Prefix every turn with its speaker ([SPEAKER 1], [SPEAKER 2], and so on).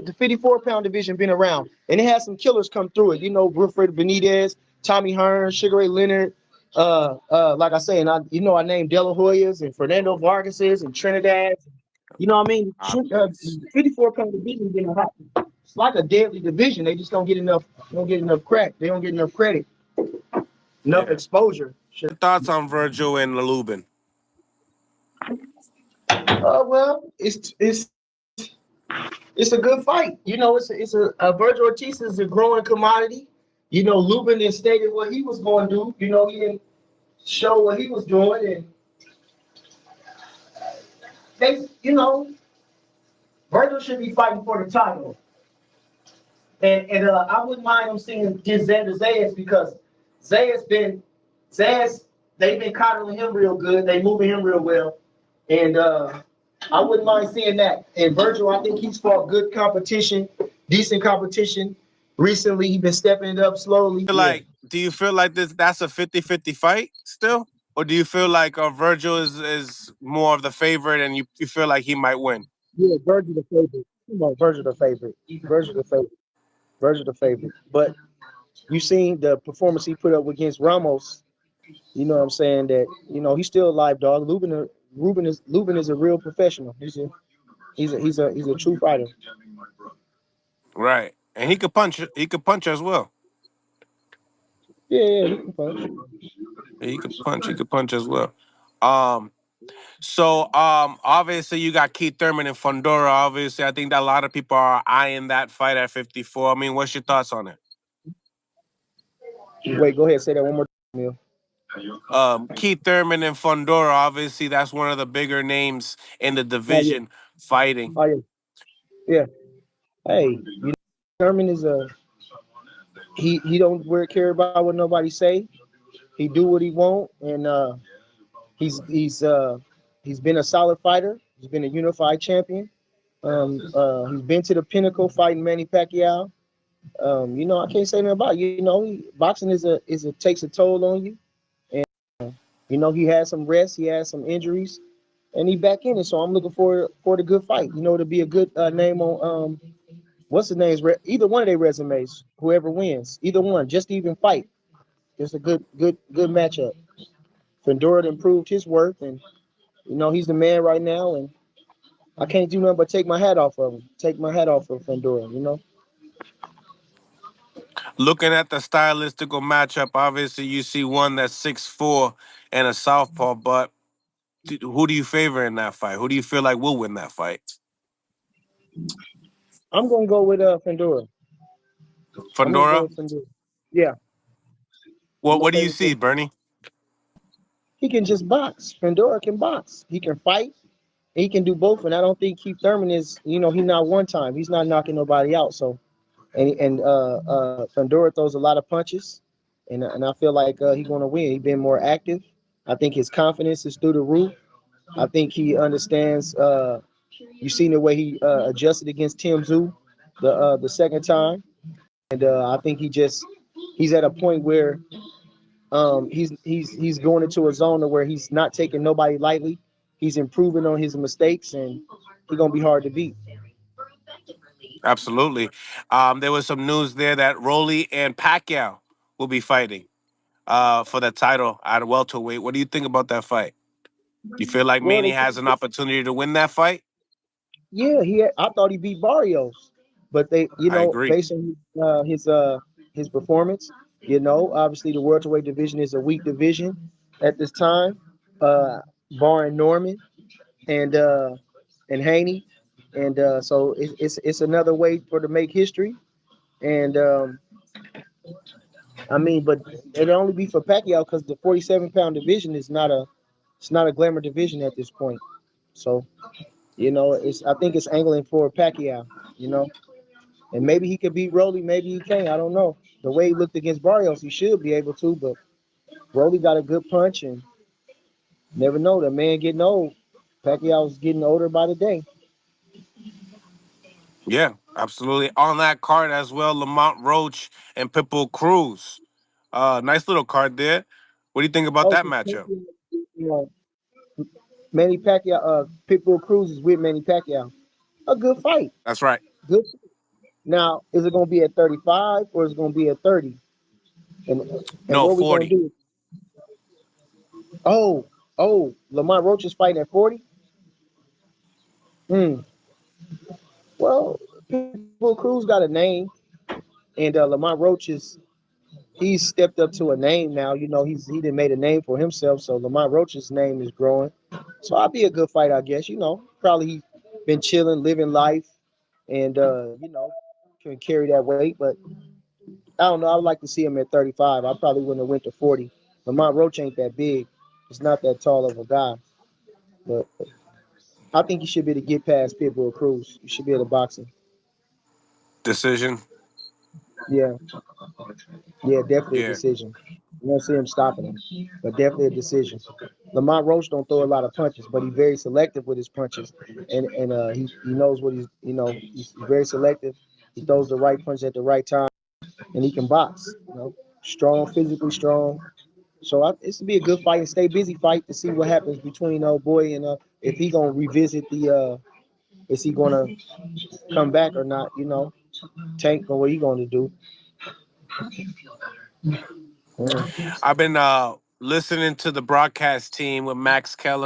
[SPEAKER 1] the 54-pound division been around, and it has some killers come through it. You know, Wilfred Benitez, Tommy Hearn, Sugar Ray Leonard. Like I say, and I named De La Hoyas and Fernando Vargas's and Trinidad. You know what I mean? 54-pound division been hot. It's like a deadly division. They just don't get enough. Don't get enough crack. They don't get enough credit, enough exposure.
[SPEAKER 2] Thoughts on Virgil and Luben?
[SPEAKER 1] Well, it's a good fight. You know, it's a Virgil Ortiz is a growing commodity. You know, Lubin has stated what he was going to do. You know, he didn't show what he was doing, and Virgil should be fighting for the title. And I wouldn't mind him seeing Xander Zayas because Zayas, they've been coddling him real good. They moving him real well. And I wouldn't mind seeing that. And Virgil, I think he's fought good competition, decent competition. Recently, he's been stepping it up slowly.
[SPEAKER 2] Do you feel like that's a 50-50 fight still? Or do you feel like Virgil is more of the favorite and you feel like he might win?
[SPEAKER 1] Yeah, Virgil the favorite. Virgil the favorite. Virgil the favorite. Virgil the favorite. But you seen the performance he put up against Ramos. You know what I'm saying? That, he's still a live dog. Luben is a real professional. He's a true fighter.
[SPEAKER 2] Right. And he could punch. He could punch as well.
[SPEAKER 1] Yeah, he can punch.
[SPEAKER 2] He could punch. He could punch as well. So obviously you got Keith Thurman and Fundora. Obviously, I think that a lot of people are eyeing that fight at 54. I mean, what's your thoughts on it?
[SPEAKER 1] Wait, go ahead. Say that one more time, Neil.
[SPEAKER 2] Keith Thurman and Fundora. Obviously, that's one of the bigger names in the division fighting.
[SPEAKER 1] Oh yeah. Hey, Thurman is he don't care about what nobody say. He do what he want, and he's been a solid fighter. He's been a unified champion. He's been to the pinnacle fighting Manny Pacquiao. I can't say nothing about it. Boxing takes a toll on you, and he had some rest, he had some injuries, and he back in it. So I'm looking for the good fight. To be a good name on what's the names? Either one of their resumes, whoever wins, either one, just to even fight. It's a good matchup. Fendura improved his work, and he's the man right now, and I can't do nothing but take my hat off of him. Take my hat off of Fendura.
[SPEAKER 2] Looking at the stylistical matchup, obviously you see one that's 6'4" and a southpaw, but who do you favor in that fight? Who do you feel like will win that fight?
[SPEAKER 1] I'm gonna go with Fendura.
[SPEAKER 2] Fundora?
[SPEAKER 1] Yeah.
[SPEAKER 2] What do you see, Bernie?
[SPEAKER 1] He can just box. Fendura can box. He can fight. He can do both, and I don't think Keith Thurman is. He's not one time. He's not knocking nobody out. So, and Fendura throws a lot of punches, and I feel like he's gonna win. He's been more active. I think his confidence is through the roof. I think he understands. You seen the way he adjusted against Tim Tszyu the second time, and I think he's at a point where he's going into a zone where he's not taking nobody lightly. He's improving on his mistakes, and he's gonna be hard to beat.
[SPEAKER 2] Absolutely. There was some news there that Roelly and Pacquiao will be fighting for the title at welterweight. What do you think about that fight? You feel like Manny has an opportunity to win that fight?
[SPEAKER 1] Yeah, I thought he beat Barrios, but based on his performance, obviously the welterweight division is a weak division at this time, barring Norman and Haney, and so it's another way to make history, and but it'll only be for Pacquiao because the 47-pound division is not a glamour division at this point, so. I think it's angling for Pacquiao, and maybe he could beat Roelly, maybe he can't. I don't know. The way he looked against Barrios, he should be able to, but Roelly got a good punch, and never know. The man getting old. Pacquiao's getting older by the day.
[SPEAKER 2] Yeah, absolutely. On that card as well, Lamont, Roach, and Pitbull, Cruz. Nice little card there. What do you think about that matchup?
[SPEAKER 1] Manny Pacquiao, Pitbull Cruz is with Manny Pacquiao. A good fight.
[SPEAKER 2] That's right.
[SPEAKER 1] Good. Now, is it gonna be at 35 or is it gonna be at 30? And and
[SPEAKER 2] No,
[SPEAKER 1] what we gonna
[SPEAKER 2] 40.
[SPEAKER 1] do? Oh, Lamont Roach is fighting at 40. Hmm. Well, Pitbull Cruz got a name, and Lamont Roach he's stepped up to a name now. He done made a name for himself. So Lamont Roach's name is growing. So I'll be a good fight, I guess. Probably he been chilling, living life, and can carry that weight. But I don't know. I would like to see him at 35. I probably wouldn't have went to 40. Lamont Roach ain't that big. He's not that tall of a guy. But I think he should be able to get past Pitbull Cruz. He should be able to box him.
[SPEAKER 2] Decision.
[SPEAKER 1] Yeah, yeah, definitely a
[SPEAKER 2] Yeah.
[SPEAKER 1] decision. You won't see him stopping him, but definitely a decision. Lamont Roach don't throw a lot of punches, but he's very selective with his punches, and he knows what he's very selective. He throws the right punch at the right time, and he can box. Strong, physically strong. So this would be a good fight and stay busy fight to see what happens between old boy and if he gonna revisit is he gonna come back or not? Tank or what he gonna do? Yeah.
[SPEAKER 2] I've been listening to the broadcast team with Max Keller.